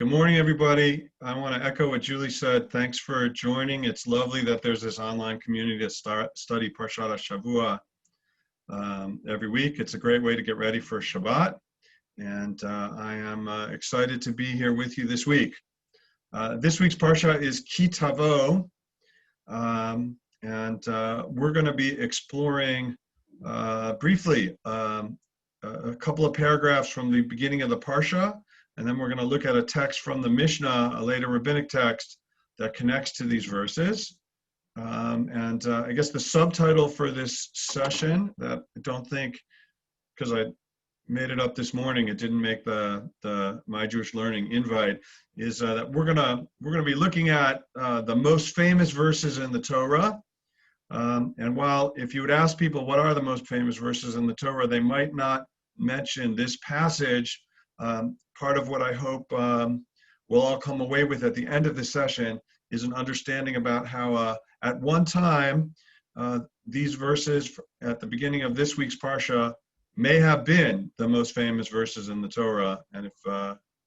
Good morning, everybody. I want to echo what Julie said. Thanks for joining. It's lovely that there's this online community to study Parashat Shavua every week. It's a great way to get ready for Shabbat, and I am excited to be here with you this week. This week's Parsha is Ki Tavo, and we're going to be exploring briefly a couple of paragraphs from the beginning of the Parsha. And then we're going to look at a text from the Mishna, a later rabbinic text that connects to these verses. I guess the subtitle for this session that I don't think, because I made it up this morning, it didn't make the My Jewish Learning invite, is that we're gonna be looking at the most famous verses in the Torah. And while if you would ask people what are the most famous verses in the Torah, they might not mention this passage. Part of what I hope we'll all come away with at the end of this session is an understanding about how at one time these verses at the beginning of this week's Parsha may have been the most famous verses in the Torah. And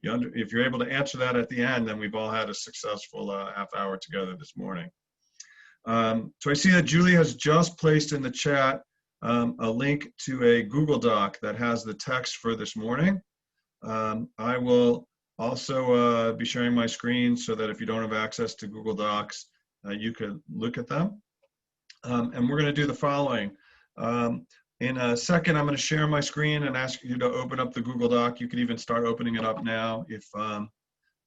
if you're able to answer that at the end, then we've all had a successful half hour together this morning. So I see that Julie has just placed in the chat a link to a Google Doc that has the text for this morning. I will also be sharing my screen so that if you don't have access to Google Docs, you can look at them. And we're going to do the following. In a second, I'm going to share my screen and ask you to open up the Google Doc. You can even start opening it up now if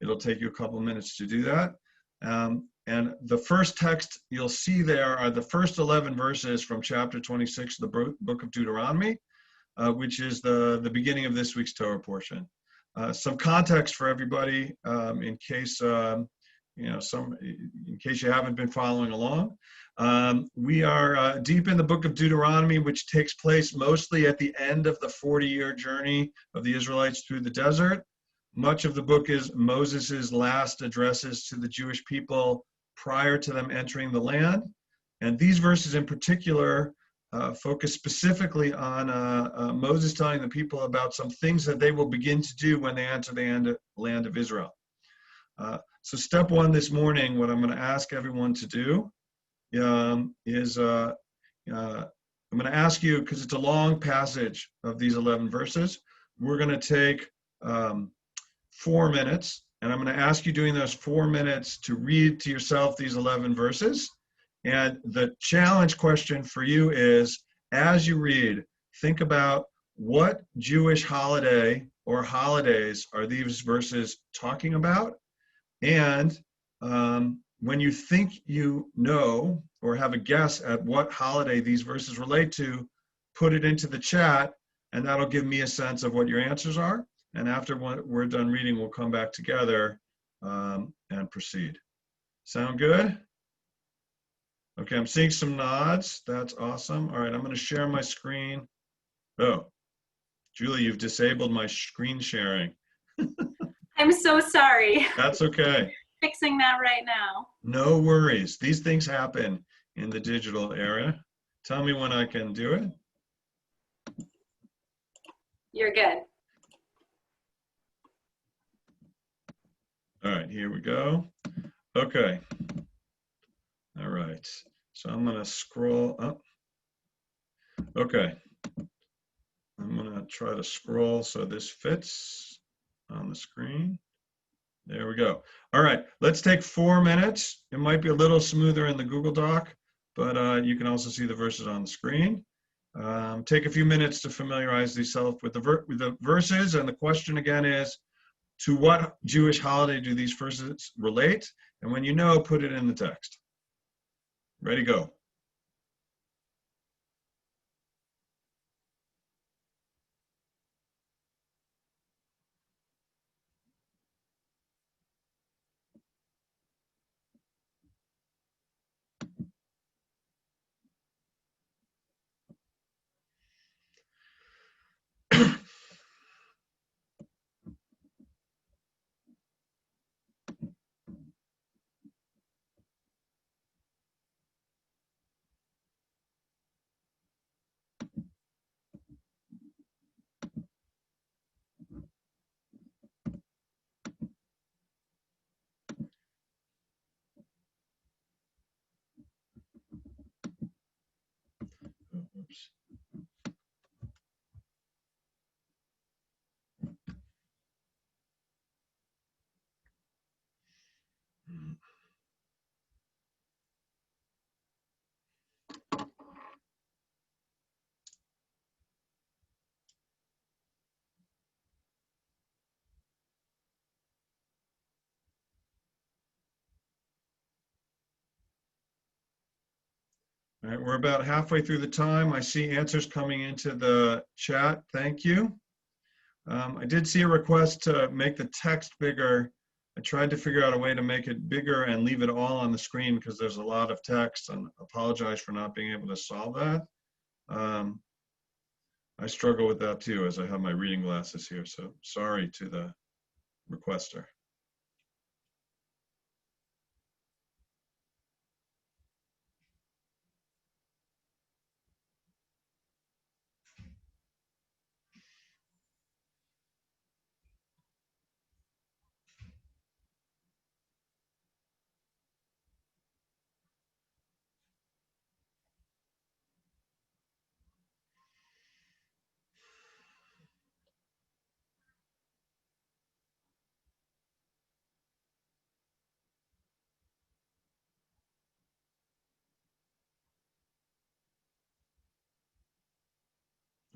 it'll take you a couple of minutes to do that. And the first text you'll see there are the first 11 verses from chapter 26 of the book of Deuteronomy. Which is the beginning of this week's Torah portion. Some context for everybody, in case in case you haven't been following along. We are deep in the book of Deuteronomy, which takes place mostly at the end of the 40-year journey of the Israelites through the desert. Much of the book is Moses's last addresses to the Jewish people prior to them entering the land. And these verses in particular focus specifically on Moses telling the people about some things that they will begin to do when they enter the land of Israel. So step one this morning, what I'm going to ask everyone to do is I'm going to ask you, because it's a long passage of these 11 verses, we're going to take 4 minutes, and I'm going to ask you during those 4 minutes to read to yourself these 11 verses. And the challenge question for you is, as you read, think about what Jewish holiday or holidays are these verses talking about? And when you think you know or have a guess at what holiday these verses relate to, put it into the chat, and that'll give me a sense of what your answers are. And after we're done reading, we'll come back together and proceed. Sound good? Okay, I'm seeing some nods. That's awesome. All right, I'm going to share my screen. Oh, Julie, you've disabled my screen sharing. I'm so sorry. That's okay. Fixing that right now. No worries. These things happen in the digital era. Tell me when I can do it. You're good. All right, here we go. Okay. All right, so I'm going to scroll up. Okay, I'm going to try to scroll so this fits on the screen. There we go. All right, let's take 4 minutes. It might be a little smoother in the Google Doc, but you can also see the verses on the screen. Take a few minutes to familiarize yourself with the verses, and the question again is, to what Jewish holiday do these verses relate? And when you know, put it in the text. Ready, go. All right, we're about halfway through the time. I see answers coming into the chat. Thank you. I did see a request to make the text bigger. I tried to figure out a way to make it bigger and leave it all on the screen because there's a lot of text, and apologize for not being able to solve that. I struggle with that too, as I have my reading glasses here, so sorry to the requester.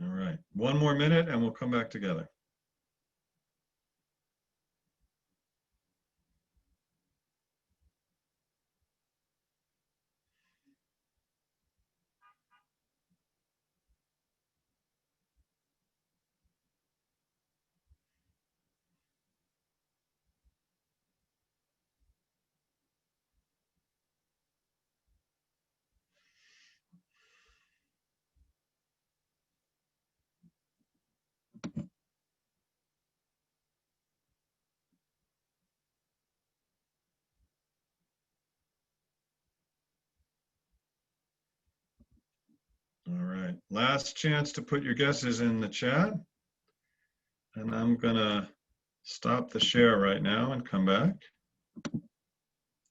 All right, one more minute and we'll come back together. All right, last chance to put your guesses in the chat. And I'm gonna stop the share right now and come back.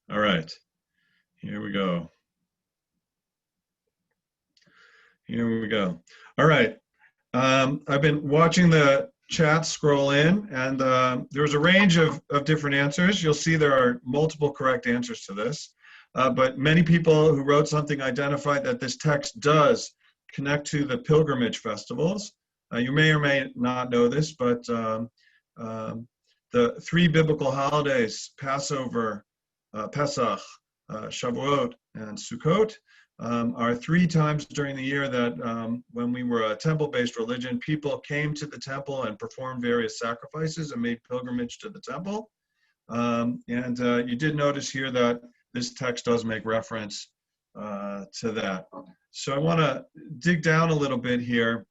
All right, here we go. Here we go. All right, I've been watching the chat scroll in, and there was a range of different answers. You'll see there are multiple correct answers to this, but many people who wrote something identified that this text does connect to the pilgrimage festivals. You may or may not know this, but the three biblical holidays, Passover, Pesach, Shavuot, and Sukkot, are 3 times during the year that when we were a temple-based religion, people came to the temple and performed various sacrifices and made pilgrimage to the temple. You did notice here that this text does make reference to that. So I want to dig down a little bit here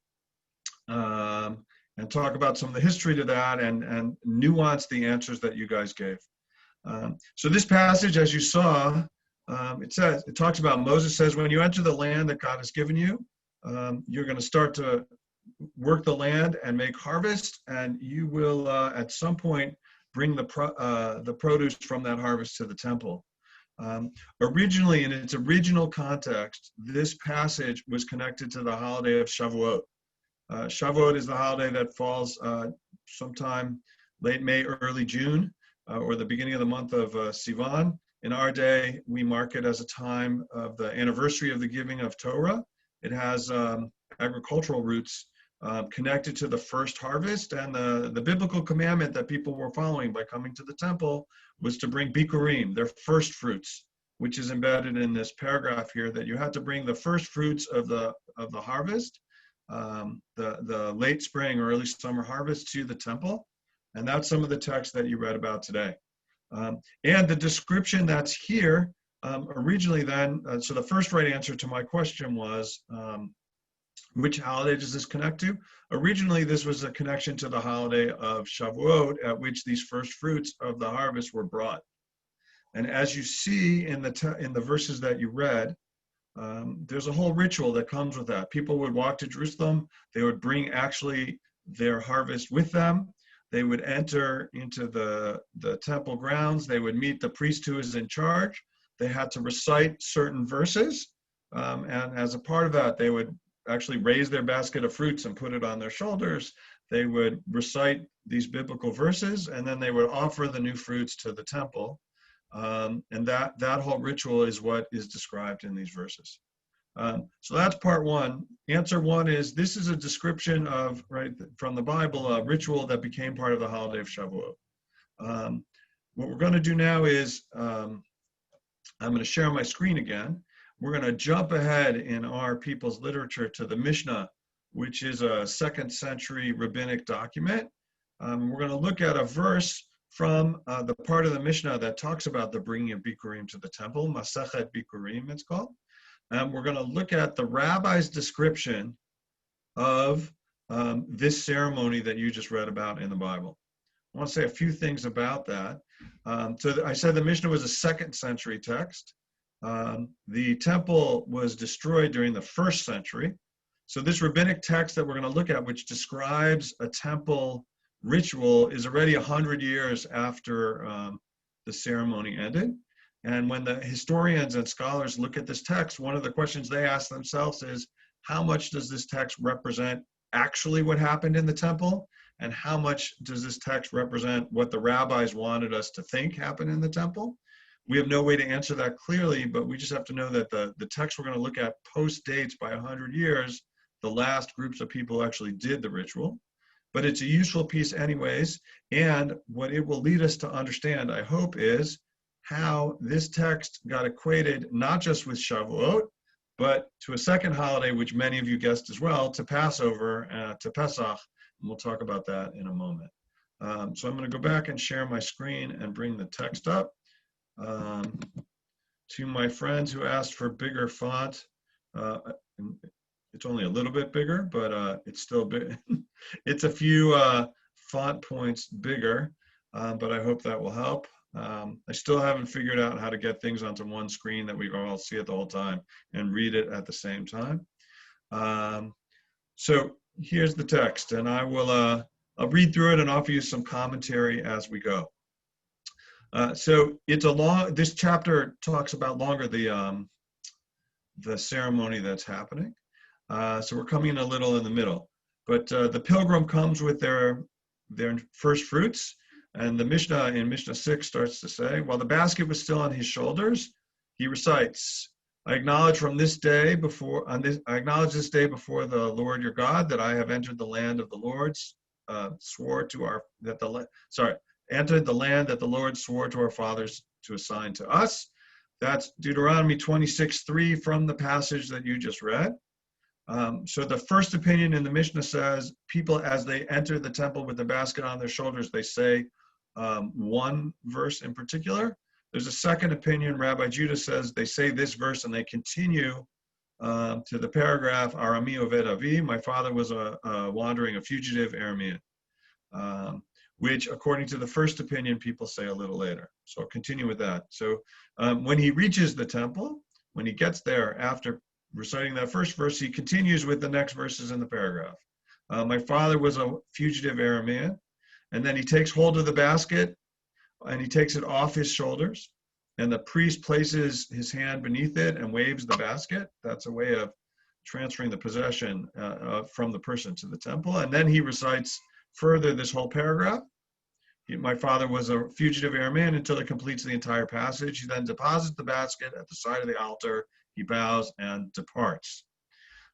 and talk about some of the history to that and nuance the answers that you guys gave. So this passage, as you saw, it talks about, Moses says, when you enter the land that God has given you, you're going to start to work the land and make harvest, and you will at some point bring the produce from that harvest to the temple. Originally, in its original context, this passage was connected to the holiday of Shavuot. Shavuot is the holiday that falls sometime late May, early June, or the beginning of the month of Sivan. In our day, we mark it as a time of the anniversary of the giving of Torah. It has agricultural roots connected to the first harvest, and the biblical commandment that people were following by coming to the temple was to bring bikurim, their first fruits, which is embedded in this paragraph here, that you had to bring the first fruits of the harvest, the late spring or early summer harvest, to the temple. And that's some of the text that you read about today. And the description that's here, originally then, so the first right answer to my question was, which holiday does this connect to? Originally, this was a connection to the holiday of Shavuot, at which these first fruits of the harvest were brought. And as you see in the verses that you read, there's a whole ritual that comes with that. People would walk to Jerusalem. They would bring actually their harvest with them. They would enter into the temple grounds. They would meet the priest who is in charge. They had to recite certain verses. And as a part of that, they would actually raise their basket of fruits and put it on their shoulders. They would recite these biblical verses, and then they would offer the new fruits to the temple. And that whole ritual is what is described in these verses. So that's part one. Answer one is, this is a description of, right, from the Bible, a ritual that became part of the holiday of Shavuot. What we're going to do now is, I'm going to share my screen again. We're going to jump ahead in our people's literature to the Mishnah, which is a 2nd century rabbinic document. We're going to look at a verse from the part of the Mishnah that talks about the bringing of Bikurim to the temple, Masechet Bikurim it's called. We're going to look at the rabbi's description of this ceremony that you just read about in the Bible. I want to say a few things about that. So I said the Mishnah was a 2nd century text. The temple was destroyed during the 1st century. So this rabbinic text that we're going to look at, which describes a temple ritual, is already 100 years after the ceremony ended. And when the historians and scholars look at this text, one of the questions they ask themselves is, how much does this text represent actually what happened in the temple? And how much does this text represent what the rabbis wanted us to think happened in the temple? We have no way to answer that clearly, but we just have to know that the text we're going to look at post-dates by 100 years the last groups of people actually did the ritual. But it's a useful piece anyways, and what it will lead us to understand, I hope, is how this text got equated not just with Shavuot, but to a second holiday, which many of you guessed as well, to Passover, to Pesach, and we'll talk about that in a moment. So I'm going to go back and share my screen and bring the text up. To my friends who asked for bigger font, it's only a little bit bigger, but it's still big. It's a few font points bigger, but I hope that will help. I still haven't figured out how to get things onto one screen that we can all see it the whole time and read it at the same time. So here's the text, and I'll read through it and offer you some commentary as we go. So this chapter talks about longer the ceremony that's happening. So we're coming in a little in the middle, but the pilgrim comes with their first fruits. And the Mishnah in Mishnah 6 starts to say, while the basket was still on his shoulders, he recites, I acknowledge this day before the Lord your God that I have entered the land of the Lord's entered the land that the Lord swore to our fathers to assign to us. That's Deuteronomy 26:3 from the passage that you just read. So the first opinion in the Mishnah says people, as they enter the temple with the basket on their shoulders, they say one verse in particular. There's a second opinion. Rabbi Judah says they say this verse and they continue to the paragraph, Arami Oved Avi, my father was a wandering, a fugitive Aramean, which according to the first opinion, people say a little later. So I'll continue with that. So when he reaches the temple, when he gets there after reciting that first verse, he continues with the next verses in the paragraph. My father was a fugitive Aramean. And then he takes hold of the basket and he takes it off his shoulders. And the priest places his hand beneath it and waves the basket. That's a way of transferring the possession from the person to the temple. And then he recites further this whole paragraph. My father was a fugitive Aramean until it completes the entire passage. He then deposits the basket at the side of the altar. He bows and departs.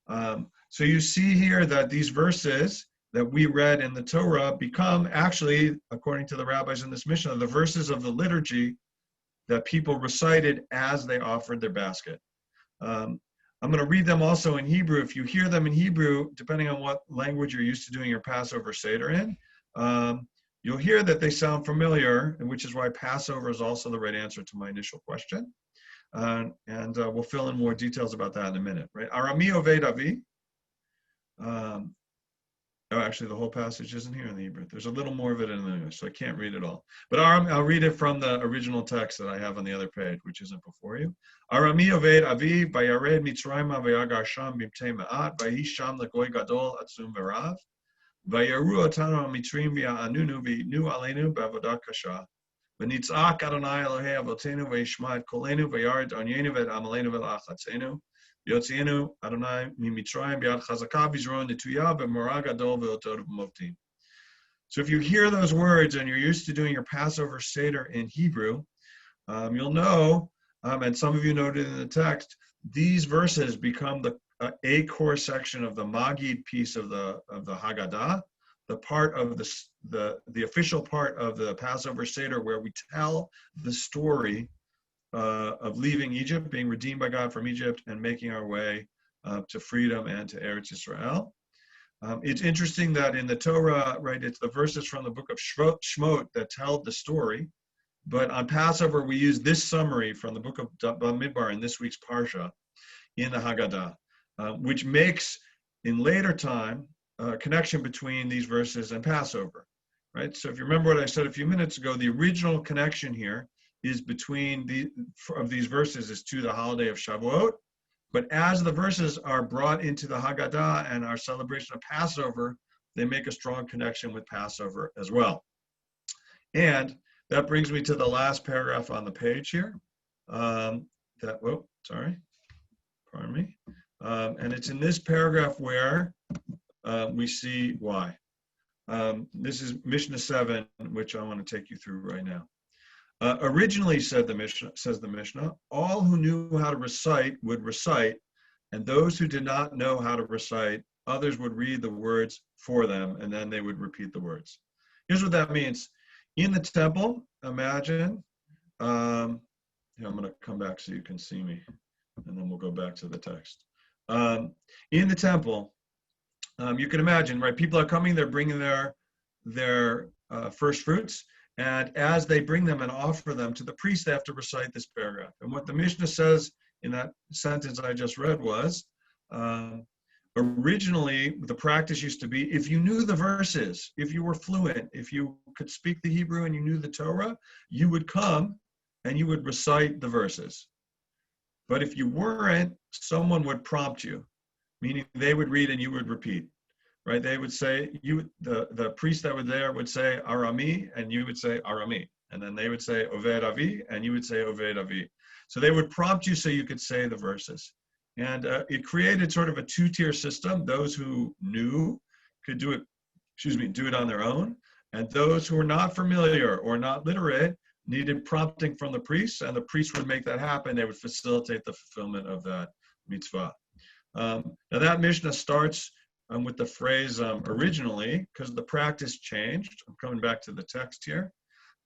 So you see here that these verses that we read in the Torah become actually, according to the rabbis in this Mishnah, the verses of the liturgy that people recited as they offered their basket. I'm going to read them also in Hebrew. If you hear them in Hebrew, depending on what language you're used to doing your Passover Seder in, you'll hear that they sound familiar, which is why Passover is also the right answer to my initial question. And we'll fill in more details about that in a minute, right? Arami Oved Avi. Actually, the whole passage isn't here in the Hebrew. There's a little more of it in the English, so I can't read it all. But I'll read it from the original text that I have on the other page, which isn't before you. Arami Oved Avi, Vayared Mitzrayma Vayagar Sham Bimtei Ma'at, Vayisham Legoy Gadol Atzum Verav, Vayaru Otanu Mitrim V'Anunu V'Nu Aleinu B'Avodah Kasha, V'Nitzak Adonai Elohei Avotenu V'Yishma Et Kolenu V'Yared Onyenu V'Et Amalenu V'Lachatzenu. Yotzienu Adonai Mimitzrayim Biad Chazaka V'Zron Netuya B'Morag Adol V'Otod V'Movtim. So if you hear those words and you're used to doing your Passover Seder in Hebrew, you'll know, and some of you noted in the text, these verses become a core section of the Magid piece of the Haggadah, the part of the official part of the Passover Seder where we tell the story of leaving Egypt, being redeemed by God from Egypt, and making our way to freedom and to Eretz Yisrael. It's interesting that in the Torah, right, it's the verses from the book of Shmot that tell the story, but on Passover we use this summary from the book of Bamidbar in this week's Parsha in the Haggadah, which makes in later time a connection between these verses and Passover, right? So if you remember what I said a few minutes ago, the original connection here is between these verses is to the holiday of Shavuot. But as the verses are brought into the Haggadah and our celebration of Passover, they make a strong connection with Passover as well. And that brings me to the last paragraph on the page here. Pardon me. And it's in this paragraph where we see why. This is Mishna 7, which I want to take you through right now. Originally, says the Mishnah, all who knew how to recite would recite, and those who did not know how to recite, others would read the words for them, and then they would repeat the words. Here's what that means. In the temple, imagine, I'm going to come back so you can see me, and then we'll go back to the text. In the temple, you can imagine, right? People are coming, they're bringing their first fruits, and as they bring them and offer them to the priest, they have to recite this paragraph. And what the Mishnah says in that sentence I just read was, originally, the practice used to be, if you knew the verses, if you were fluent, if you could speak the Hebrew and you knew the Torah, you would come and you would recite the verses. But if you weren't, someone would prompt you, meaning they would read and you would repeat. Right? They would say, the priest that was there would say Arami, and you would say Arami. And then they would say Oved Avi, and you would say Oved Avi. So they would prompt you so you could say the verses. And it created sort of a two-tier system. Those who knew could do it on their own. And those who were not familiar or not literate needed prompting from the priests, and the priests would make that happen. They would facilitate the fulfillment of that mitzvah. Now that Mishnah starts with the phrase originally, because the practice changed. I'm coming back to the text here.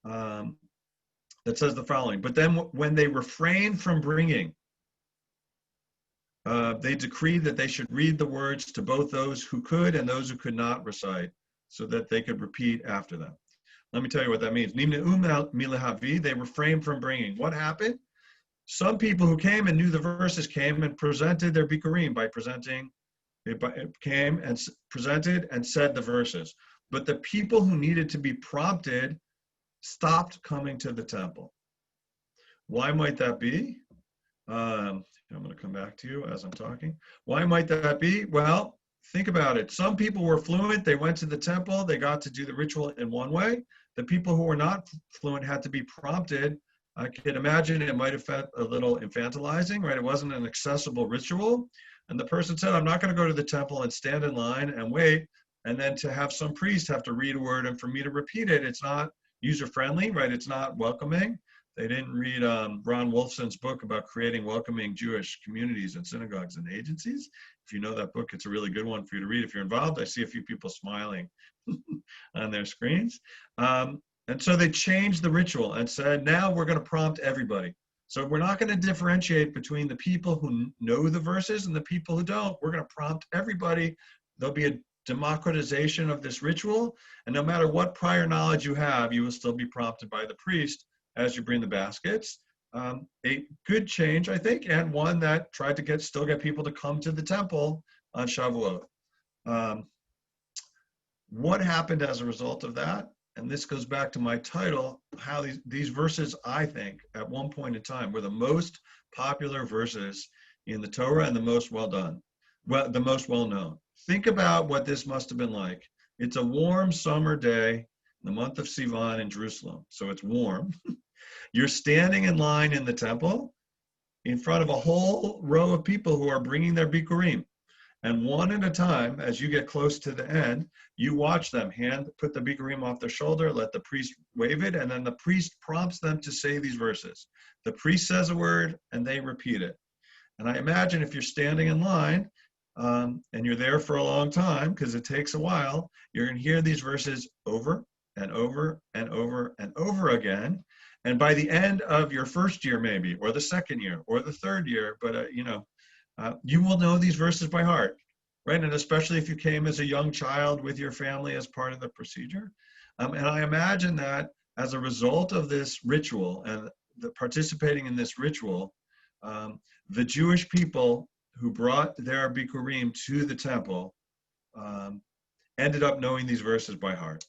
That says the following, but then when they refrained from bringing, they decreed that they should read the words to both those who could and those who could not recite, so that they could repeat after them. Let me tell you what that means. They refrained from bringing. What happened? Some people who came and knew the verses came and presented their bikurim by presenting. It came and presented and said the verses. But the people who needed to be prompted stopped coming to the temple. Why might that be? I'm going to come back to you as I'm talking. Why might that be? Well, think about it. Some people were fluent. They went to the temple. They got to do the ritual in one way. The people who were not fluent had to be prompted. I can imagine it might have felt a little infantilizing, right? It wasn't an accessible ritual. And the person said, I'm not going to go to the temple and stand in line and wait, and then to have some priest have to read a word and for me to repeat it. It's not user-friendly, right? It's not welcoming. They didn't read Ron Wolfson's book about creating welcoming Jewish communities and synagogues and agencies. If you know that book, it's a really good one for you to read if you're involved. I see a few people smiling on their screens. And so they changed the ritual and said, now we're going to prompt everybody. So we're not going to differentiate between the people who know the verses and the people who don't. We're going to prompt everybody. There'll be a democratization of this ritual. And no matter what prior knowledge you have, you will still be prompted by the priest as you bring the baskets. A good change, I think, and one that tried to still get people to come to the temple on Shavuot. What happened as a result of that? And this goes back to my title, how these verses, I think, at one point in time, were the most popular verses in the Torah and the most the most well-known. Think about what this must have been like. It's a warm summer day in the month of Sivan in Jerusalem, so it's warm. You're standing in line in the temple in front of a whole row of people who are bringing their bikurim. And one at a time, as you get close to the end, you watch them put the bikurim off their shoulder, let the priest wave it, and then the priest prompts them to say these verses. The priest says a word, and they repeat it. And I imagine if you're standing in line, and you're there for a long time, because it takes a while, you're going to hear these verses over and over and over and over again. And by the end of your first year, maybe, or the second year, or the third year, but you will know these verses by heart, right? And especially if you came as a young child with your family as part of the procedure. And I imagine that as a result of this ritual and participating in this ritual, the Jewish people who brought their bikurim to the temple ended up knowing these verses by heart.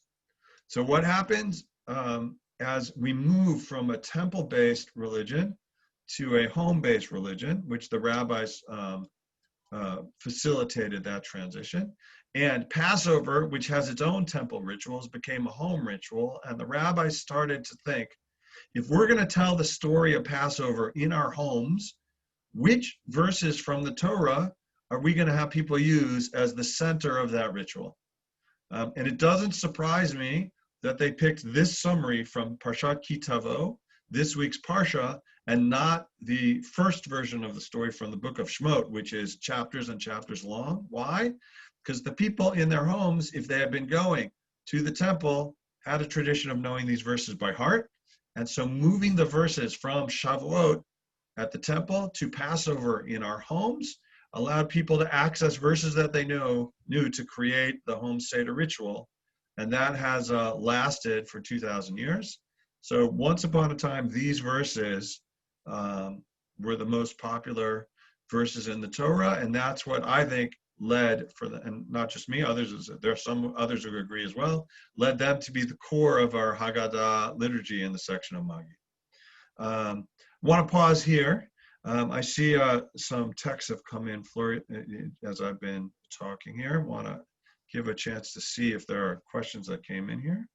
So what happens as we move from a temple-based religion to a home-based religion, which the rabbis facilitated that transition, and Passover, which has its own temple rituals, became a home ritual, and the rabbis started to think, if we're going to tell the story of Passover in our homes, which verses from the Torah are we going to have people use as the center of that ritual? And it doesn't surprise me that they picked this summary from Parashat Tavo, this week's Parsha, and not the first version of the story from the book of Shemot, which is chapters and chapters long. Why? Because the people in their homes, if they had been going to the temple, had a tradition of knowing these verses by heart. And so moving the verses from Shavuot at the temple to Passover in our homes allowed people to access verses that they knew to create the home Seder ritual. And that has lasted for 2,000 years. So once upon a time, these verses were the most popular verses in the Torah, and that's what I think led and not just me, there are some others who agree as well, led them to be the core of our Haggadah liturgy in the section of Magi. Want to pause here. I see some texts have come in as I've been talking here. Want to give a chance to see if there are questions that came in here.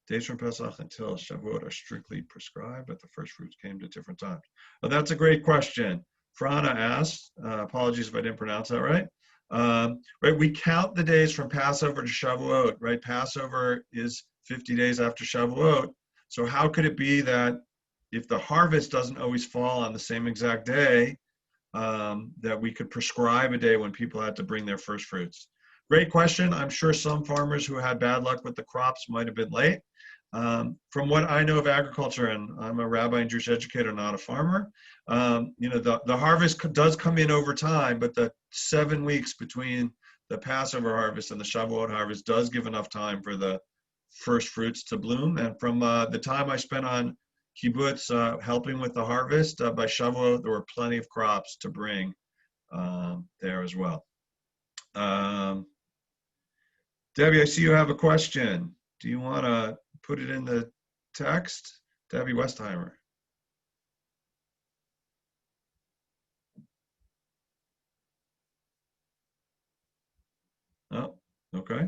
Days from Pesach until Shavuot are strictly prescribed, but the first fruits came to different times. Oh, that's a great question. Frana asked, apologies if I didn't pronounce that right. Right, we count the days from Passover to Shavuot, right? Passover is 50 days after Shavuot. So how could it be that if the harvest doesn't always fall on the same exact day, that we could prescribe a day when people had to bring their first fruits? Great question. I'm sure some farmers who had bad luck with the crops might have been late. From what I know of agriculture, and I'm a rabbi and Jewish educator, not a farmer, the harvest does come in over time, but the 7 weeks between the Passover harvest and the Shavuot harvest does give enough time for the first fruits to bloom. And from the time I spent on kibbutz helping with the harvest, by Shavuot, there were plenty of crops to bring there as well. Debbie, I see you have a question. Do you want to put it in the text? Debbie Westheimer. Oh, okay.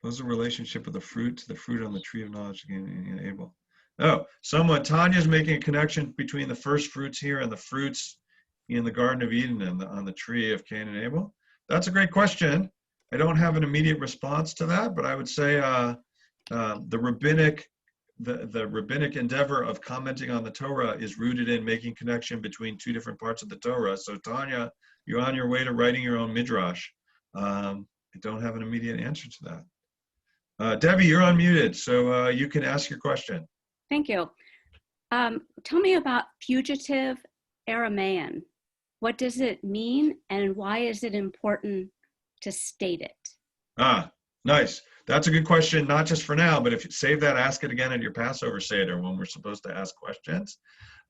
What's the relationship of the fruit to the fruit on the tree of knowledge and Abel? Oh, Tanya's making a connection between the first fruits here and the fruits in the Garden of Eden and on the tree of Cain and Abel. That's a great question. I don't have an immediate response to that, but I would say the rabbinic endeavor of commenting on the Torah is rooted in making connection between two different parts of the Torah. So Tanya, you're on your way to writing your own midrash. I don't have an immediate answer to that. Debbie, you're unmuted, so you can ask your question. Thank you. Tell me about fugitive Aramaean. What does it mean, and why is it important to state it? Nice. That's a good question, not just for now, but if you save that, ask it again at your Passover Seder when we're supposed to ask questions.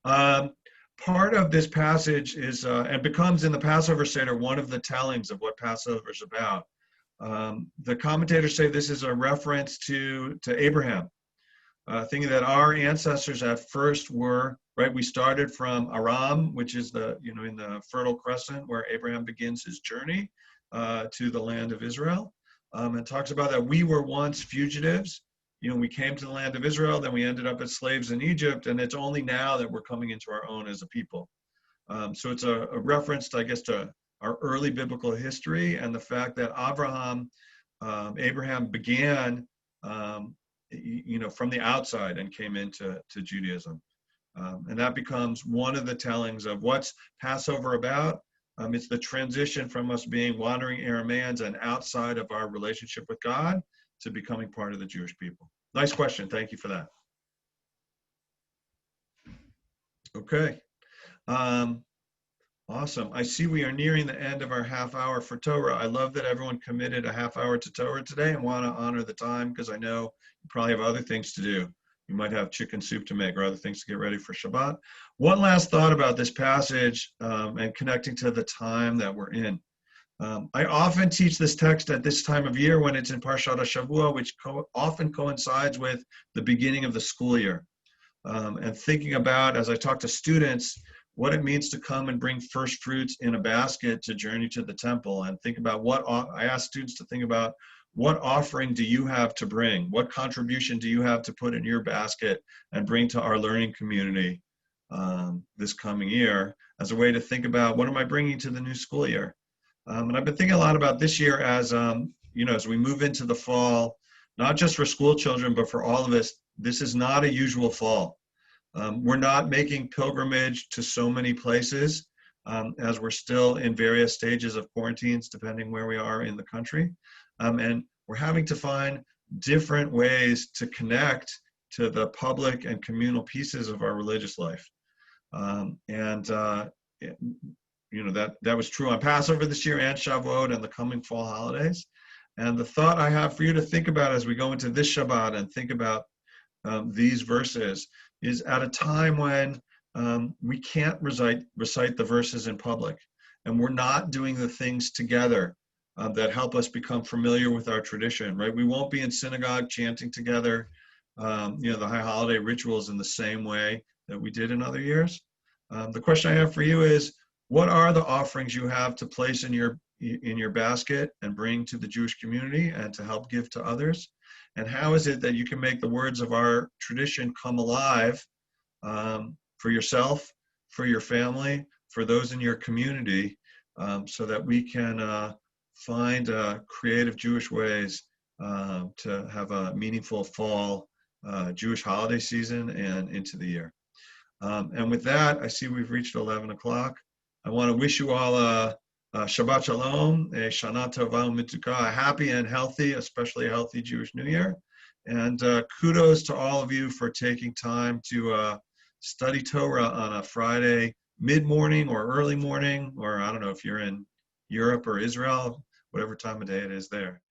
Part of this passage is, and becomes in the Passover Seder, one of the tellings of what Passover is about. The commentators say this is a reference to Abraham, thinking that our ancestors at first were, right, we started from Aram, which is in the Fertile Crescent where Abraham begins his journey to the land of Israel. And talks about that we were once fugitives. We came to the land of Israel, then we ended up as slaves in Egypt, and it's only now that we're coming into our own as a people. So it's a reference, to, I guess, to our early biblical history and the fact that Abraham began, from the outside and came into Judaism. And that becomes one of the tellings of what's Passover about. It's the transition from us being wandering Arameans and outside of our relationship with God to becoming part of the Jewish people. Nice question. Thank you for that. Okay. Awesome. I see we are nearing the end of our half hour for Torah. I love that everyone committed a half hour to Torah today and want to honor the time because I know you probably have other things to do. You might have chicken soup to make or other things to get ready for Shabbat. One last thought about this passage and connecting to the time that we're in. I often teach this text at this time of year when it's in Parashat Shavua, which often coincides with the beginning of the school year. And thinking about, as I talk to students, what it means to come and bring first fruits in a basket to journey to the temple, and think about I ask students to think about what offering do you have to bring? What contribution do you have to put in your basket and bring to our learning community this coming year as a way to think about what am I bringing to the new school year? And I've been thinking a lot about this year as, as we move into the fall, not just for school children, but for all of us. This is not a usual fall. We're not making pilgrimage to so many places as we're still in various stages of quarantines, depending where we are in the country. And we're having to find different ways to connect to the public and communal pieces of our religious life. That was true on Passover this year and Shavuot and the coming fall holidays. And the thought I have for you to think about as we go into this Shabbat and think about these verses is at a time when we can't recite the verses in public, and we're not doing the things together that help us become familiar with our tradition, right? We won't be in synagogue chanting together, the high holiday rituals in the same way that we did in other years. The question I have for you is, what are the offerings you have to place in your basket and bring to the Jewish community and to help give to others? And how is it that you can make the words of our tradition come alive for yourself, for your family, for those in your community, so that we can find creative Jewish ways to have a meaningful fall Jewish holiday season and into the year. And with that, I see we've reached 11 o'clock. I want to wish you all a Shabbat Shalom, a Shana Tova U'Mituka, a happy and healthy, especially a healthy Jewish New Year. And kudos to all of you for taking time to study Torah on a Friday mid-morning or early morning, or I don't know if you're in Europe or Israel, whatever time of day it is there.